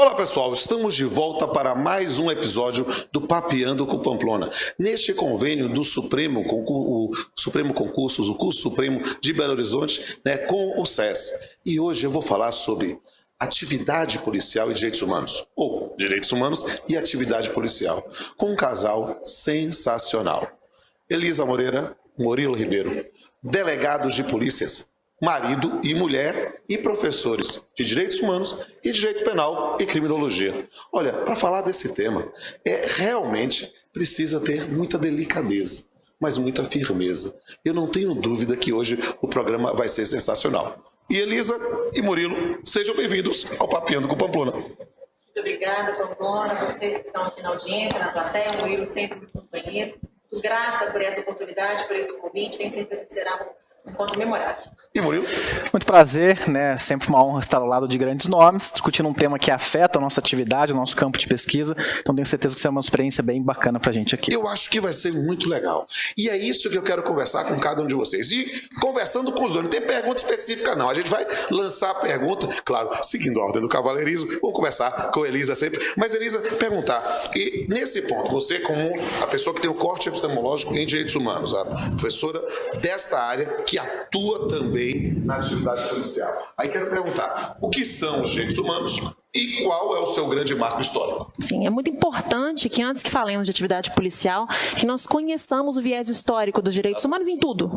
Olá pessoal, estamos de volta para mais um episódio do Papeando com Pamplona. Neste convênio do Supremo, o curso Supremo de Belo Horizonte, com o SES. E hoje eu vou falar sobre atividade policial e direitos humanos, ou direitos humanos e atividade policial, com um casal sensacional. Elisa Moreira, Murilo Ribeiro, delegados de polícias, marido e mulher e professores de direitos humanos e direito penal e criminologia. Olha, para falar desse tema, realmente precisa ter muita delicadeza, mas muita firmeza. Eu não tenho dúvida que hoje o programa vai ser sensacional. E Elisa e Murilo, sejam bem-vindos ao Papeando com Pamplona. Muito obrigada, Pamplona, vocês que estão aqui na audiência, na plateia, o Murilo sempre muito companheiro. Muito grata por essa oportunidade, por esse convite, tenho certeza que será um encontro memorável. E Murilo? Muito prazer, Sempre uma honra estar ao lado de grandes nomes, discutindo um tema que afeta a nossa atividade, o nosso campo de pesquisa. Então tenho certeza que será uma experiência bem bacana pra gente aqui. Eu acho que vai ser muito legal. E é isso que eu quero conversar com cada um de vocês. E conversando com os dois, não tem pergunta específica não. A gente vai lançar a pergunta, claro, seguindo a ordem do cavalheirismo. Vamos conversar com a Elisa sempre. Mas Elisa, perguntar, e nesse ponto, você como a pessoa que tem o corte epistemológico em direitos humanos, a professora desta área que atua também na atividade policial. Aí quero perguntar, o que são os direitos humanos e qual é o seu grande marco histórico? Sim, é muito importante que antes que falemos de atividade policial, que nós conheçamos o viés histórico dos direitos humanos em tudo,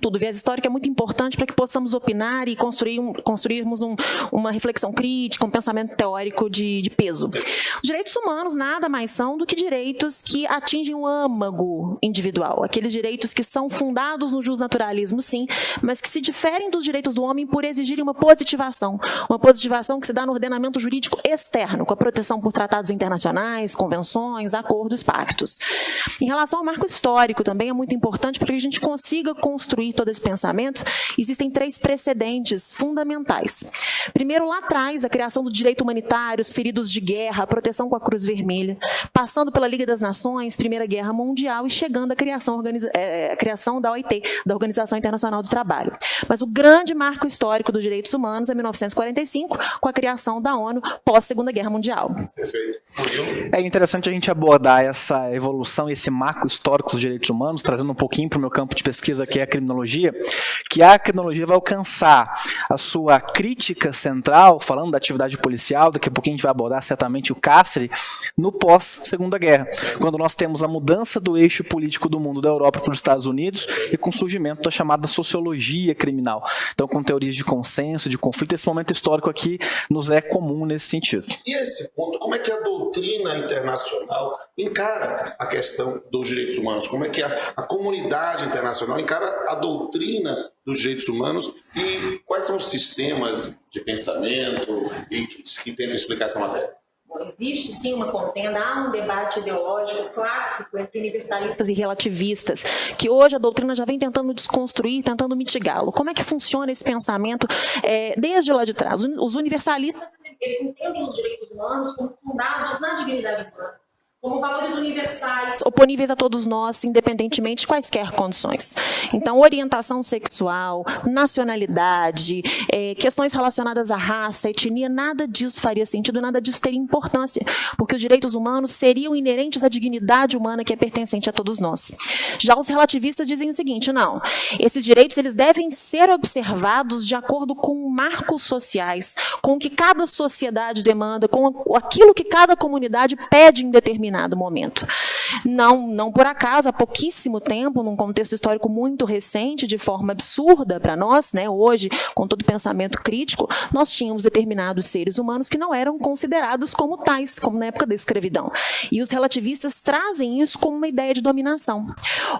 Tudo. O viés histórico é muito importante para que possamos opinar e construirmos uma reflexão crítica, um pensamento teórico de peso. Os direitos humanos nada mais são do que direitos que atingem o âmago individual, aqueles direitos que são fundados no justnaturalismo, sim, mas que se diferem dos direitos do homem por exigirem uma positivação que se dá no ordenamento jurídico externo, com a proteção por tratados internacionais, convenções, acordos, pactos. Em relação ao marco histórico, também é muito importante para que a gente consiga construir todo esse pensamento. Existem 3 precedentes fundamentais. Primeiro, lá atrás, a criação do direito humanitário, os feridos de guerra, a proteção com a Cruz Vermelha, passando pela Liga das Nações, Primeira Guerra Mundial e chegando à criação da OIT, da Organização Internacional do Trabalho. Mas o grande marco histórico dos direitos humanos é 1945, com a criação da ONU pós-Segunda Guerra Mundial. Perfeito. É interessante a gente abordar essa evolução, esse marco histórico dos direitos humanos, trazendo um pouquinho para o meu campo de pesquisa, que é a criminologia, que a criminologia vai alcançar a sua crítica central, falando da atividade policial, daqui a pouquinho a gente vai abordar certamente o cárcere, no pós-Segunda Guerra, quando nós temos a mudança do eixo político do mundo da Europa para os Estados Unidos e com o surgimento da chamada sociologia criminal. Então, com teorias de consenso, de conflito, esse momento histórico aqui nos é comum nesse sentido. E esse ponto, como é que a doutrina internacional encara a questão dos direitos humanos? Como é que a comunidade internacional encara a doutrina dos direitos humanos e quais são os sistemas de pensamento que tentam explicar essa matéria? Existe sim uma contenda, há um debate ideológico clássico entre universalistas e relativistas, que hoje a doutrina já vem tentando desconstruir, tentando mitigá-lo. Como é que funciona esse pensamento desde lá de trás? Os universalistas, eles entendem os direitos humanos como fundados na dignidade humana, como valores universais, oponíveis a todos nós, independentemente de quaisquer condições. Então, orientação sexual, nacionalidade, questões relacionadas à raça, etnia, nada disso faria sentido, nada disso teria importância, porque os direitos humanos seriam inerentes à dignidade humana que é pertencente a todos nós. Já os relativistas dizem o seguinte, não, esses direitos eles devem ser observados de acordo com marcos sociais, com o que cada sociedade demanda, com aquilo que cada comunidade pede em determinado momento. Não por acaso, há pouquíssimo tempo, num contexto histórico muito recente, de forma absurda para nós, hoje, com todo o pensamento crítico, nós tínhamos determinados seres humanos que não eram considerados como tais, como na época da escravidão. E os relativistas trazem isso como uma ideia de dominação.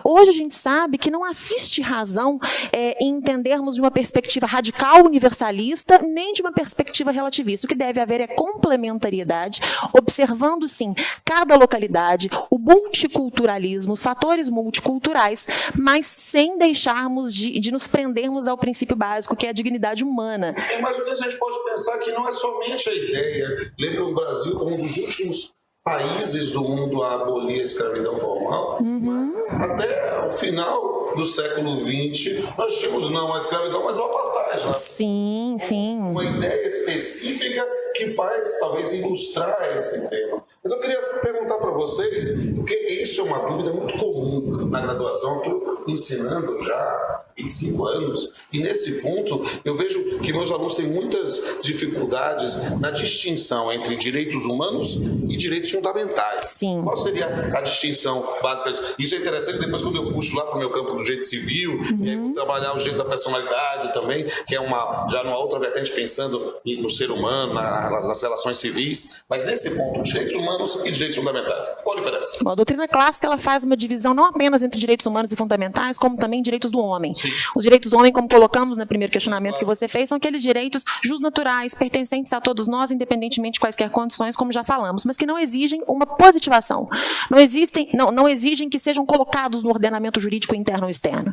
Hoje a gente sabe que não assiste razão em entendermos de uma perspectiva radical universalista, nem de uma perspectiva relativista. O que deve haver é complementariedade, observando, sim, cada localidade, o multiculturalismo, os fatores multiculturais, mas sem deixarmos de nos prendermos ao princípio básico, que é a dignidade humana. Mas o que a gente pode pensar que não é somente a ideia. Lembra o Brasil como um dos últimos países do mundo a abolir a escravidão formal, mas até o final do século XX nós tínhamos não a escravidão, mas o apartheid. Sim, sim. Uma ideia específica que faz, talvez, ilustrar esse tema. Mas eu queria perguntar para vocês, porque isso é uma dúvida muito comum na graduação, estou ensinando já há 25 anos, e nesse ponto eu vejo que meus alunos têm muitas dificuldades na distinção entre direitos humanos e direitos fundamentais. Sim. Qual seria a distinção básica? Isso é interessante depois quando eu puxo lá para o meu campo do direito civil, e aí vou trabalhar os direitos da personalidade também, que é já numa outra vertente pensando no ser humano, nas relações civis, mas nesse ponto, direitos humanos e direitos fundamentais. Qual a diferença? Bom, a doutrina clássica ela faz uma divisão não apenas entre direitos humanos e fundamentais, como também direitos do homem. Sim. Os direitos do homem, como colocamos no primeiro questionamento que você fez, são aqueles direitos jusnaturais, pertencentes a todos nós, independentemente de quaisquer condições, como já falamos, mas que não exigem uma positivação. Não exigem que sejam colocados no ordenamento jurídico interno ou externo.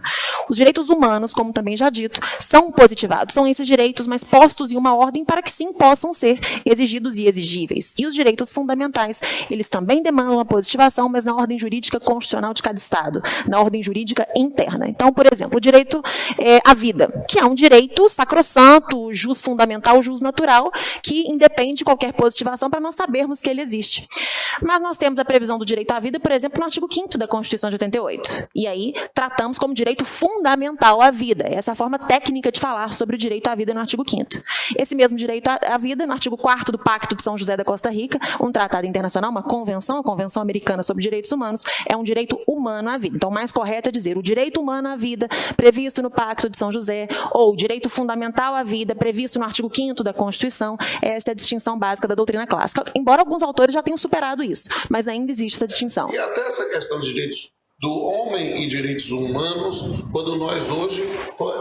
Os direitos humanos, como também já dito, são positivados. São esses direitos, mas postos em uma ordem para que sim possam ser exigidos e exigíveis. E os direitos fundamentais, eles também demandam uma positivação, mas na ordem jurídica constitucional de cada Estado, na ordem jurídica interna. Então, por exemplo, o direito à vida, que é um direito sacrossanto, jus fundamental, jus natural, que independe de qualquer positivação para nós sabermos que ele existe. Mas nós temos a previsão do direito à vida, por exemplo, no artigo 5º da Constituição de 88. E aí tratamos como direito fundamental à vida. Essa é a forma técnica de falar sobre o direito à vida no artigo 5º. Esse mesmo direito à vida, no artigo 4º do Pacto de São José da Costa Rica, um tratado internacional, uma convenção, a Convenção Americana sobre Direitos Humanos, é um direito humano à vida. Então, o mais correto é dizer o direito humano à vida, previsto no Pacto de São José, ou direito fundamental à vida, previsto no artigo 5º da Constituição. Essa é a distinção básica da doutrina clássica, embora alguns autores já tenham superado isso, mas ainda existe essa distinção. E até essa questão de direitos do homem e direitos humanos, quando nós hoje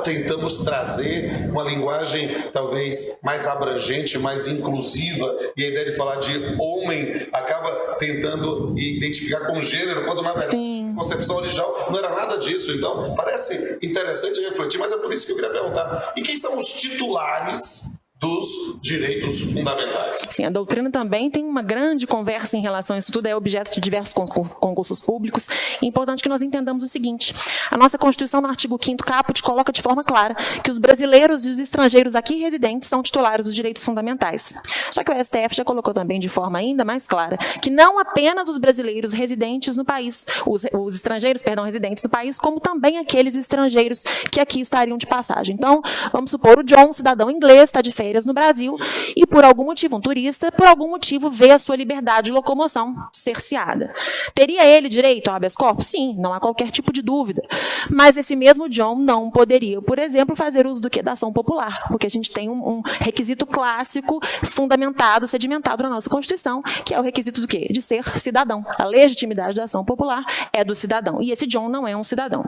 tentamos trazer uma linguagem talvez mais abrangente, mais inclusiva, e a ideia de falar de homem acaba tentando identificar com gênero, quando na verdade a concepção original não era nada disso. Então parece interessante refletir, mas é por isso que eu queria perguntar, e quem são os titulares dos direitos fundamentais? Sim, a doutrina também tem uma grande conversa em relação a isso tudo, é objeto de diversos concursos públicos. É importante que nós entendamos o seguinte: a nossa Constituição, no artigo 5º caput, coloca de forma clara que os brasileiros e os estrangeiros aqui residentes são titulares dos direitos fundamentais. Só que o STF já colocou também de forma ainda mais clara que não apenas os brasileiros residentes no país, os estrangeiros, residentes no país, como também aqueles estrangeiros que aqui estariam de passagem. Então, vamos supor, o John, cidadão inglês, está de férias no Brasil e por algum motivo, um turista, por algum motivo vê a sua liberdade de locomoção cerceada. Teria ele direito ao habeas corpus? Sim, não há qualquer tipo de dúvida. Mas esse mesmo John não poderia, por exemplo, fazer uso do quê? Da ação popular, porque a gente tem um requisito clássico fundamentado, sedimentado na nossa Constituição, que é o requisito do quê? De ser cidadão. A legitimidade da ação popular é do cidadão, e esse John não é um cidadão.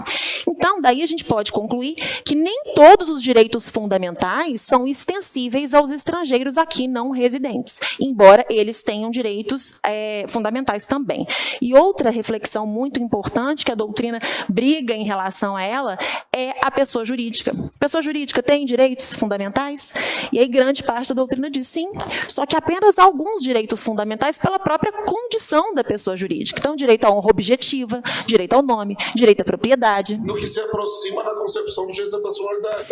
Então, daí a gente pode concluir que nem todos os direitos fundamentais são extensíveis aos estrangeiros aqui não residentes, embora eles tenham direitos fundamentais também. E outra reflexão muito importante que a doutrina briga em relação a ela é a pessoa jurídica. A pessoa jurídica tem direitos fundamentais? E aí grande parte da doutrina diz sim, só que apenas alguns direitos fundamentais pela própria condição da pessoa jurídica. Então, direito à honra objetiva, direito ao nome, direito à propriedade. No que se aproxima da concepção dos direitos da personalidade.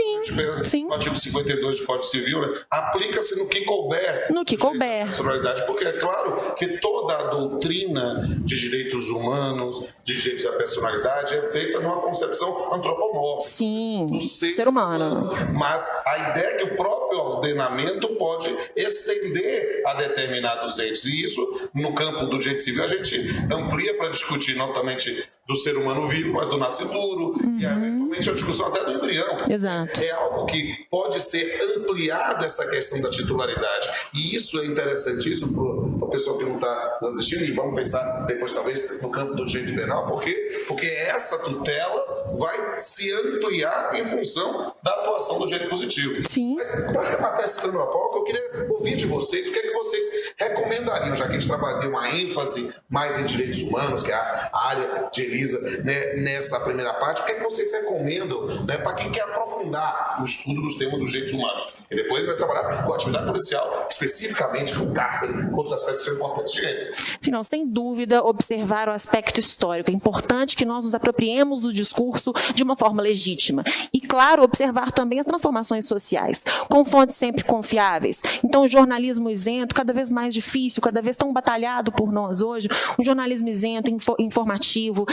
Sim. O artigo 52 do Código Civil, né, aplica-se no que couber. No que couber. Personalidade, porque é claro que toda a doutrina de direitos humanos, de direitos da personalidade, é feita numa concepção antropomórfica. Sim, do ser humano. Mas a ideia é que o próprio ordenamento pode estender a determinados entes. E isso, no campo do direito civil, a gente amplia para discutir não somente do ser humano vivo, mas do nascituro, e eventualmente a discussão até do embrião. Exato. É algo que pode ser ampliada, essa questão da titularidade. E isso é interessantíssimo para o pessoal que não está nos assistindo, e vamos pensar depois talvez no campo do direito penal, porque essa tutela vai se ampliar em função da atuação do direito positivo. Sim. Mas para rematar esse tema pouco, eu queria ouvir de vocês o que é que vocês recomendariam, já que a gente trabalha uma ênfase mais em direitos humanos, que é a área de Elisa, né, nessa primeira parte, o que vocês recomendam, né, para quem quer aprofundar o estudo dos temas dos direitos humanos? E depois vai trabalhar com a atividade policial, especificamente com o cárcere, com outros aspectos que são importantes de eles. Sim, não, sem dúvida, observar o aspecto histórico. É importante que nós nos apropriemos do discurso de uma forma legítima. E, claro, observar também as transformações sociais, com fontes sempre confiáveis. Então, o jornalismo isento, cada vez mais difícil, cada vez tão batalhado por nós hoje, um jornalismo isento, informativo,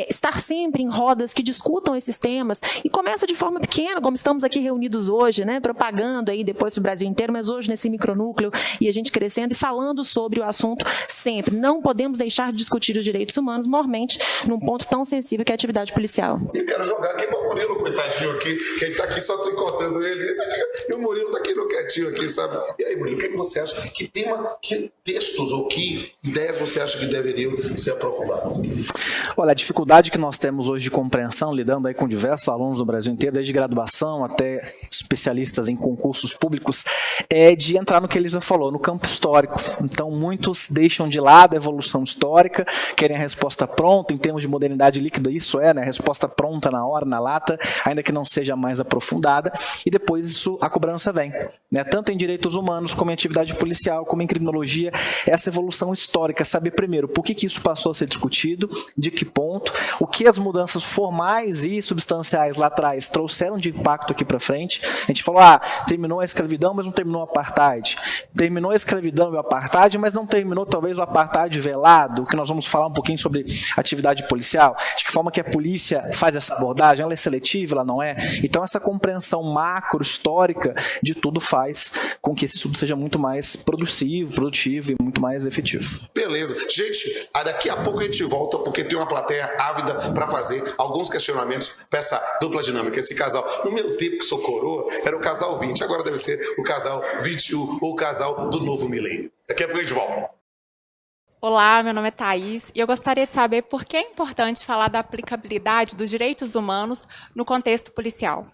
estar sempre em rodas que discutam esses temas, e começa de forma pequena, como estamos aqui reunidos hoje, né, propagando aí depois para o Brasil inteiro, mas hoje nesse micronúcleo, e a gente crescendo e falando sobre o assunto sempre. Não podemos deixar de discutir os direitos humanos, mormente, num ponto tão sensível que é a atividade policial. Eu quero jogar aqui para o Murilo, coitadinho aqui, que a gente está aqui só tricotando ele, e o Murilo está aqui no quietinho aqui, sabe? E aí, Murilo, o que você acha? Que textos ou que ideias você acha que deveriam ser aprofundadas? Olha, a dificuldade que nós temos hoje de compreensão, lidando aí com diversos alunos do Brasil inteiro, desde graduação até especialistas em concursos públicos, é de entrar no que Elisa falou, no campo histórico. Então, muitos deixam de lado a evolução histórica, querem a resposta pronta, em termos de modernidade líquida, isso é, né, a resposta pronta na hora, na lata, ainda que não seja mais aprofundada, e depois isso, a cobrança vem, né, tanto em direitos humanos, como em atividade policial, como em criminologia, essa evolução histórica, saber primeiro por que isso passou a ser discutido, de que ponto, o que as mudanças formais e substanciais lá atrás trouxeram de impacto aqui para frente. A gente falou, terminou a escravidão, mas não terminou o apartheid. Terminou a escravidão e o apartheid, mas não terminou talvez o apartheid velado, que nós vamos falar um pouquinho sobre atividade policial, de que forma que a polícia faz essa abordagem, ela é seletiva, ela não é. Então essa compreensão macro, histórica de tudo faz com que esse estudo seja muito mais produtivo e muito mais efetivo. Beleza. Gente, daqui a pouco a gente volta, porque tem uma plateia ávida para fazer alguns questionamentos para essa dupla dinâmica, esse casal. No meu tempo que sou coroa, era o casal 20, agora deve ser o casal 21 ou o casal do novo milênio. Daqui a pouco a gente volta. Olá, meu nome é Thaís e eu gostaria de saber por que é importante falar da aplicabilidade dos direitos humanos no contexto policial.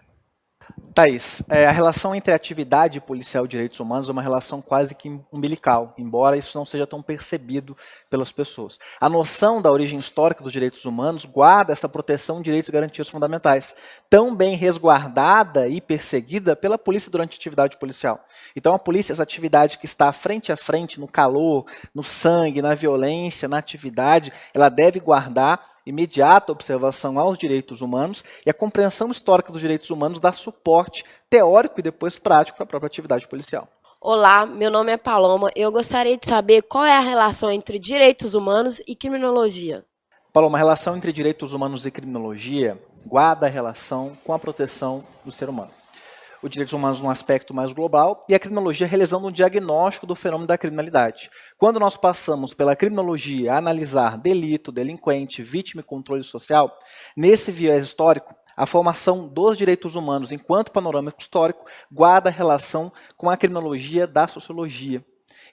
Thaís, a relação entre atividade policial e direitos humanos é uma relação quase que umbilical, embora isso não seja tão percebido pelas pessoas. A noção da origem histórica dos direitos humanos guarda essa proteção de direitos e garantias fundamentais, tão bem resguardada e perseguida pela polícia durante a atividade policial. Então a polícia, essa atividade que está frente a frente, no calor, no sangue, na violência, na atividade, ela deve guardar imediata observação aos direitos humanos, e a compreensão histórica dos direitos humanos dá suporte teórico e depois prático para a própria atividade policial. Olá, meu nome é Paloma e eu gostaria de saber qual é a relação entre direitos humanos e criminologia. Paloma, a relação entre direitos humanos e criminologia guarda a relação com a proteção do ser humano. Os direitos humanos num aspecto mais global e a criminologia realizando um diagnóstico do fenômeno da criminalidade. Quando nós passamos pela criminologia a analisar delito, delinquente, vítima e controle social, nesse viés histórico, a formação dos direitos humanos enquanto panorama histórico guarda relação com a criminologia da sociologia.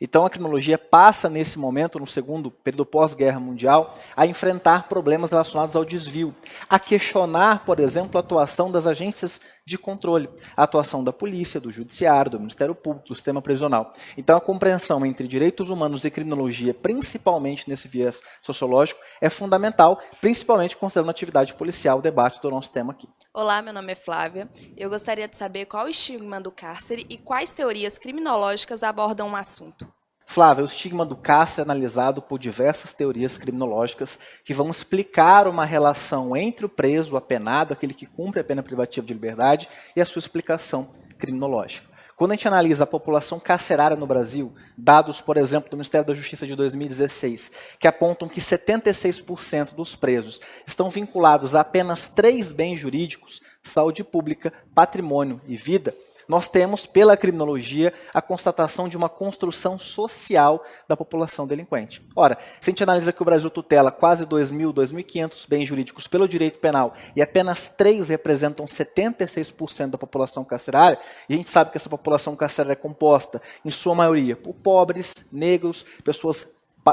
Então a criminologia passa nesse momento, no segundo período pós-guerra mundial, a enfrentar problemas relacionados ao desvio, a questionar, por exemplo, a atuação das agências de controle, a atuação da polícia, do judiciário, do Ministério Público, do sistema prisional. Então a compreensão entre direitos humanos e criminologia, principalmente nesse viés sociológico, é fundamental, principalmente considerando a atividade policial, o debate do nosso tema aqui. Olá, meu nome é Flávia. Eu gostaria de saber qual o estigma do cárcere e quais teorias criminológicas abordam o assunto. Flávia, o estigma do cárcere é analisado por diversas teorias criminológicas que vão explicar uma relação entre o preso, o apenado, aquele que cumpre a pena privativa de liberdade, e a sua explicação criminológica. Quando a gente analisa a população carcerária no Brasil, dados, por exemplo, do Ministério da Justiça de 2016, que apontam que 76% dos presos estão vinculados a apenas 3 bens jurídicos, saúde pública, patrimônio e vida, nós temos, pela criminologia, a constatação de uma construção social da população delinquente. Ora, se a gente analisa que o Brasil tutela quase 2.000, 2.500 bens jurídicos pelo direito penal e apenas 3 representam 76% da população carcerária, e a gente sabe que essa população carcerária é composta, em sua maioria, por pobres, negros, pessoas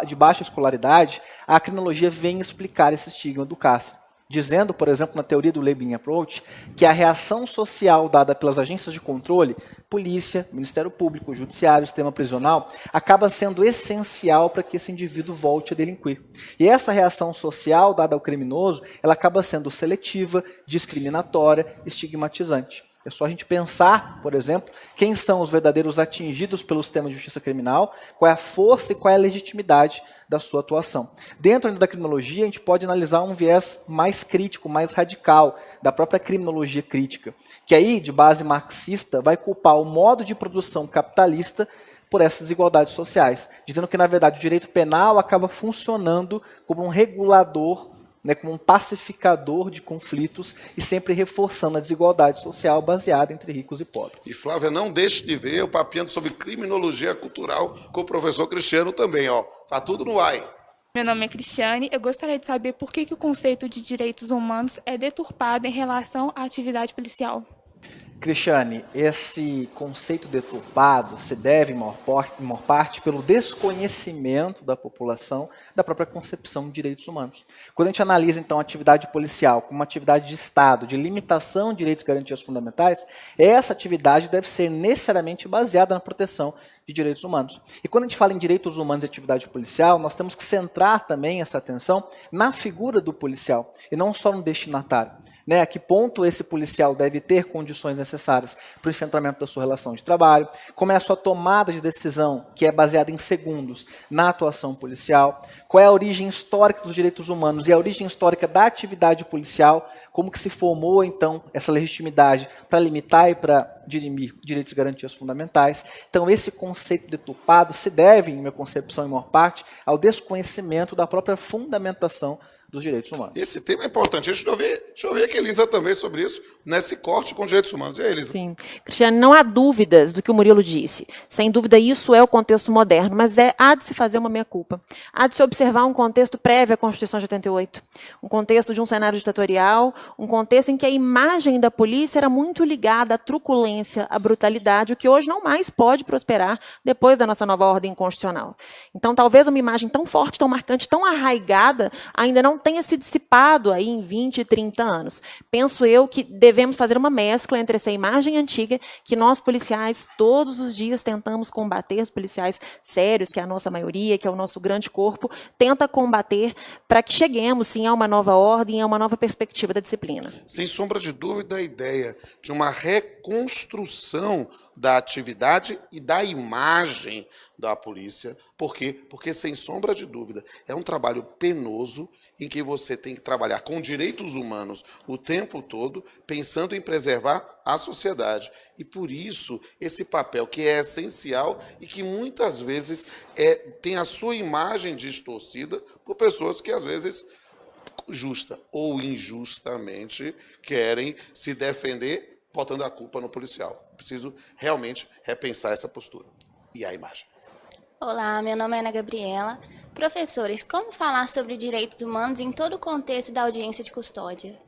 de baixa escolaridade, a criminologia vem explicar esse estigma do cárcere. dizendo, por exemplo, na teoria do Labeling Approach, que a reação social dada pelas agências de controle, polícia, Ministério Público, Judiciário, sistema prisional, acaba sendo essencial para que esse indivíduo volte a delinquir. E essa reação social dada ao criminoso, ela acaba sendo seletiva, discriminatória, estigmatizante. É só a gente pensar, por exemplo, quem são os verdadeiros atingidos pelo sistema de justiça criminal, qual é a força e qual é a legitimidade da sua atuação. Dentro ainda da criminologia, a gente pode analisar um viés mais crítico, mais radical, da própria criminologia crítica, que aí, de base marxista, vai culpar o modo de produção capitalista por essas desigualdades sociais, dizendo que, na verdade, o direito penal acaba funcionando como um regulador, como um pacificador de conflitos e sempre reforçando a desigualdade social baseada entre ricos e pobres. E Flávia, não deixe de ver o papiando sobre criminologia cultural com o professor Cristiano também, ó. Tá tudo no ar. Meu nome é Cristiane, eu gostaria de saber por que o conceito de direitos humanos é deturpado em relação à atividade policial. Cristiane, esse conceito deturpado se deve, em maior parte, pelo desconhecimento da população da própria concepção de direitos humanos. Quando a gente analisa, então, a atividade policial como uma atividade de Estado, de limitação de direitos e garantias fundamentais, essa atividade deve ser necessariamente baseada na proteção de direitos humanos. E quando a gente fala em direitos humanos e atividade policial, nós temos que centrar também essa atenção na figura do policial, e não só no destinatário. A que ponto esse policial deve ter condições necessárias para o enfrentamento da sua relação de trabalho, como é a sua tomada de decisão, que é baseada em segundos, na atuação policial, qual é a origem histórica dos direitos humanos e a origem histórica da atividade policial, como que se formou, então, essa legitimidade para limitar e para dirimir direitos e garantias fundamentais. Então, esse conceito deturpado se deve, em minha concepção, em maior parte, ao desconhecimento da própria fundamentação dos direitos humanos. Esse tema é importante. Deixa eu ver aqui, Elisa, também sobre isso, nesse corte com direitos humanos. E aí, Elisa? Sim. Cristiane, não há dúvidas do que o Murilo disse. Sem dúvida, isso é o contexto moderno, mas há de se fazer uma meia-culpa. Há de se observar um contexto prévio à Constituição de 88, um contexto de um cenário ditatorial, um contexto em que a imagem da polícia era muito ligada à truculência, à brutalidade, o que hoje não mais pode prosperar depois da nossa nova ordem constitucional. Então, talvez uma imagem tão forte, tão marcante, tão arraigada, ainda não tenha se dissipado aí em 20 e 30 anos. Penso eu que devemos fazer uma mescla entre essa imagem antiga que nós policiais todos os dias tentamos combater, os policiais sérios, que é a nossa maioria, que é o nosso grande corpo, tenta combater para que cheguemos, sim, a uma nova ordem, a uma nova perspectiva da disciplina. Sem sombra de dúvida, a ideia de uma reconstrução da atividade e da imagem da polícia. Por quê? Porque, sem sombra de dúvida, é um trabalho penoso em que você tem que trabalhar com direitos humanos o tempo todo, pensando em preservar a sociedade. E, por isso, esse papel que é essencial e que, muitas vezes, tem a sua imagem distorcida por pessoas que, às vezes, justa ou injustamente, querem se defender botando a culpa no policial. Preciso realmente repensar essa postura e a imagem. Olá, meu nome é Ana Gabriela. Professores, como falar sobre direitos humanos em todo o contexto da audiência de custódia?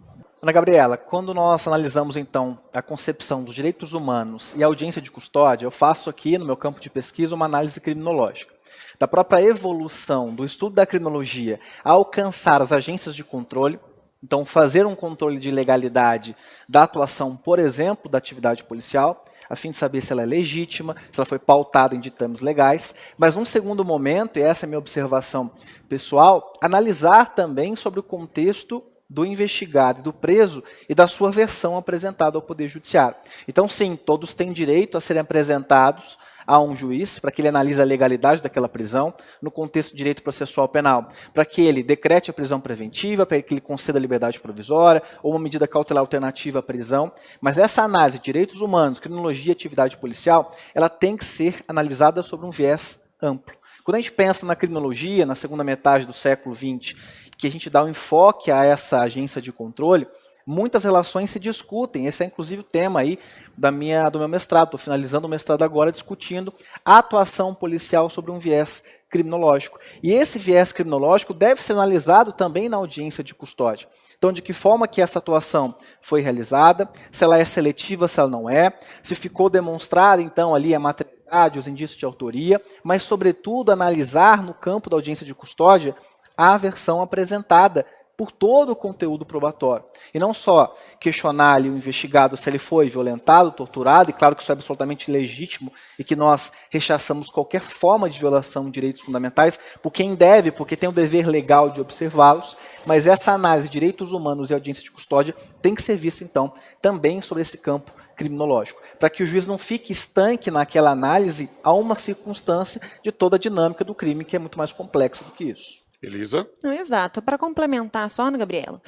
Ana Gabriela, quando nós analisamos, então, a concepção dos direitos humanos e a audiência de custódia, eu faço aqui, no meu campo de pesquisa, uma análise criminológica. Da própria evolução do estudo da criminologia a alcançar as agências de controle, então fazer um controle de legalidade da atuação, por exemplo, da atividade policial, a fim de saber se ela é legítima, se ela foi pautada em ditames legais, mas num segundo momento, e essa é a minha observação pessoal, analisar também sobre o contexto do investigado e do preso e da sua versão apresentada ao Poder Judiciário. Então, sim, todos têm direito a serem apresentados a um juiz para que ele analise a legalidade daquela prisão no contexto de direito processual penal, para que ele decrete a prisão preventiva, para que ele conceda a liberdade provisória ou uma medida cautelar alternativa à prisão. Mas essa análise de direitos humanos, criminologia e atividade policial, ela tem que ser analisada sobre um viés amplo. Quando a gente pensa na criminologia, na segunda metade do século XX, que a gente dá um enfoque a essa agência de controle, muitas relações se discutem. Esse é, inclusive, o tema aí do meu mestrado. Estou finalizando o mestrado agora discutindo a atuação policial sobre um viés criminológico. E esse viés criminológico deve ser analisado também na audiência de custódia. Então, de que forma que essa atuação foi realizada, se ela é seletiva, se ela não é, se ficou demonstrada, então, ali a materialidade, os indícios de autoria, mas, sobretudo, analisar no campo da audiência de custódia a versão apresentada por todo o conteúdo probatório. E não só questionar ali o investigado se ele foi violentado, torturado, e claro que isso é absolutamente legítimo e que nós rechaçamos qualquer forma de violação de direitos fundamentais, por quem deve, porque tem o dever legal de observá-los, mas essa análise de direitos humanos e audiência de custódia tem que ser vista, então, também sobre esse campo criminológico, para que o juiz não fique estanque naquela análise a uma circunstância de toda a dinâmica do crime, que é muito mais complexa do que isso. Elisa? Não, exato. Para complementar só, Ana Gabriela,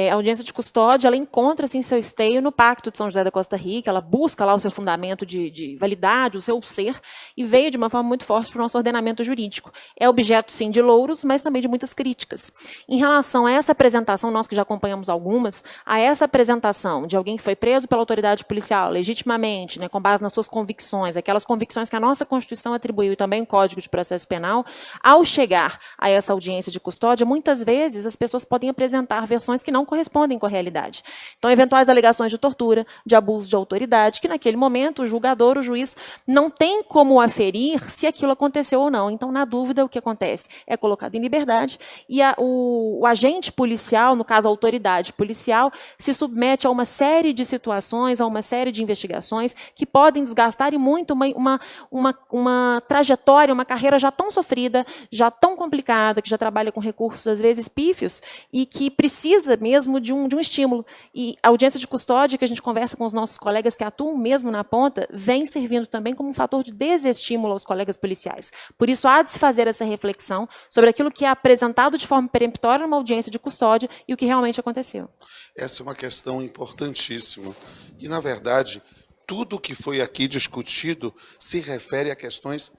a audiência de custódia, ela encontra-se em seu esteio no Pacto de São José da Costa Rica, ela busca lá o seu fundamento de validade, o seu ser, e veio de uma forma muito forte para o nosso ordenamento jurídico. É objeto, sim, de louros, mas também de muitas críticas. Em relação a essa apresentação, nós que já acompanhamos algumas, a essa apresentação de alguém que foi preso pela autoridade policial, legitimamente, né, com base nas suas convicções, aquelas convicções que a nossa Constituição atribuiu e também o Código de Processo Penal, ao chegar a essa audiência de custódia, muitas vezes as pessoas podem apresentar versões que não correspondem com a realidade. Então, eventuais alegações de tortura, de abuso de autoridade, que naquele momento o julgador, o juiz, não tem como aferir se aquilo aconteceu ou não. Então, na dúvida, o que acontece? É colocado em liberdade e o agente policial, no caso a autoridade policial, se submete a uma série de situações, a uma série de investigações que podem desgastar e muito uma trajetória, uma carreira já tão sofrida, já tão complicada, que já trabalha com recursos, às vezes, pífios, e que precisa mesmo de um estímulo. E a audiência de custódia, que a gente conversa com os nossos colegas que atuam mesmo na ponta, vem servindo também como um fator de desestímulo aos colegas policiais. Por isso, há de se fazer essa reflexão sobre aquilo que é apresentado de forma peremptória numa audiência de custódia e o que realmente aconteceu. Essa é uma questão importantíssima. E, na verdade, tudo que foi aqui discutido se refere a questões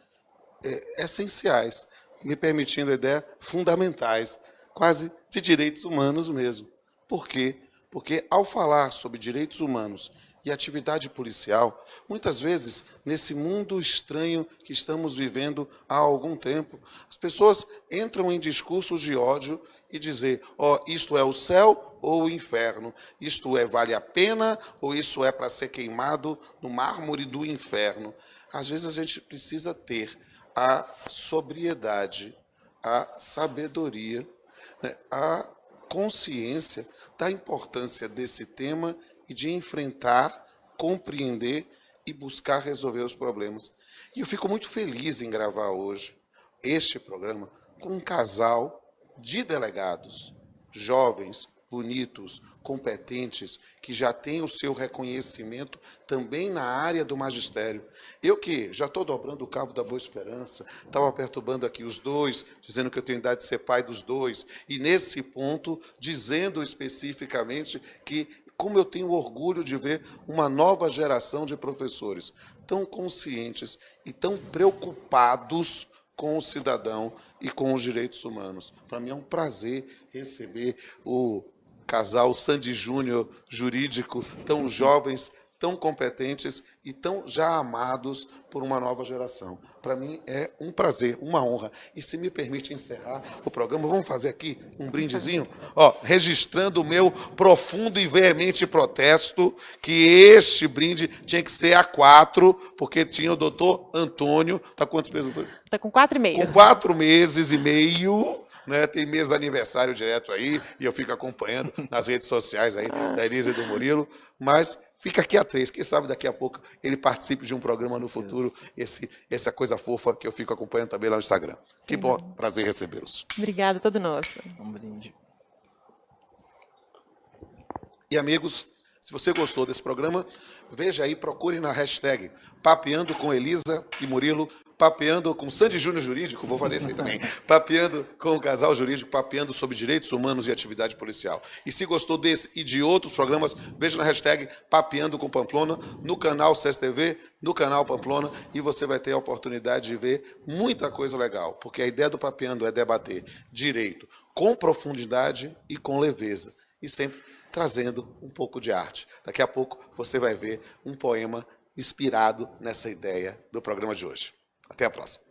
essenciais, me permitindo a ideia, fundamentais, quase de direitos humanos mesmo. Por quê? Porque, ao falar sobre direitos humanos e atividade policial, muitas vezes, nesse mundo estranho que estamos vivendo há algum tempo, as pessoas entram em discursos de ódio e dizer, isto é o céu ou o inferno, isto vale a pena ou isso é para ser queimado no mármore do inferno. Às vezes a gente precisa ter a sobriedade, a sabedoria, né, a consciência da importância desse tema e de enfrentar, compreender e buscar resolver os problemas. E eu fico muito feliz em gravar hoje este programa com um casal de delegados, jovens, bonitos, competentes, que já têm o seu reconhecimento também na área do magistério. Eu que já estou dobrando o cabo da Boa Esperança, estava perturbando aqui os dois, dizendo que eu tenho idade de ser pai dos dois, e nesse ponto, dizendo especificamente que como eu tenho orgulho de ver uma nova geração de professores tão conscientes e tão preocupados com o cidadão e com os direitos humanos. Para mim é um prazer receber o casal Sandy Júnior jurídico, tão jovens, tão competentes e tão já amados por uma nova geração. Para mim é um prazer, uma honra. E se me permite encerrar o programa, vamos fazer aqui um brindezinho, registrando o meu profundo e veemente protesto que este brinde tinha que ser A4, porque tinha o doutor Antônio, está quantos meses, doutor? Está com 4,5. Com 4 meses e meio, né? Tem mês aniversário direto aí, e eu fico acompanhando nas redes sociais aí da Elisa e do Murilo, mas fica aqui a 3, quem sabe daqui a pouco ele participe de um programa no futuro, essa coisa fofa que eu fico acompanhando também lá no Instagram. Que bom, prazer recebê-los. Obrigada, todo nosso. Um brinde. E amigos, se você gostou desse programa, veja aí, procure na hashtag Papeando com Elisa e Murilo, Papeando com Sandy Júnior Jurídico, vou fazer isso aí também, Papeando com o casal jurídico, papeando sobre direitos humanos e atividade policial. E se gostou desse e de outros programas, veja na hashtag Papeando com Pamplona, no canal CSTV, no canal Pamplona, e você vai ter a oportunidade de ver muita coisa legal, porque a ideia do Papeando é debater direito com profundidade e com leveza, e sempre trazendo um pouco de arte. Daqui a pouco você vai ver um poema inspirado nessa ideia do programa de hoje. Até a próxima.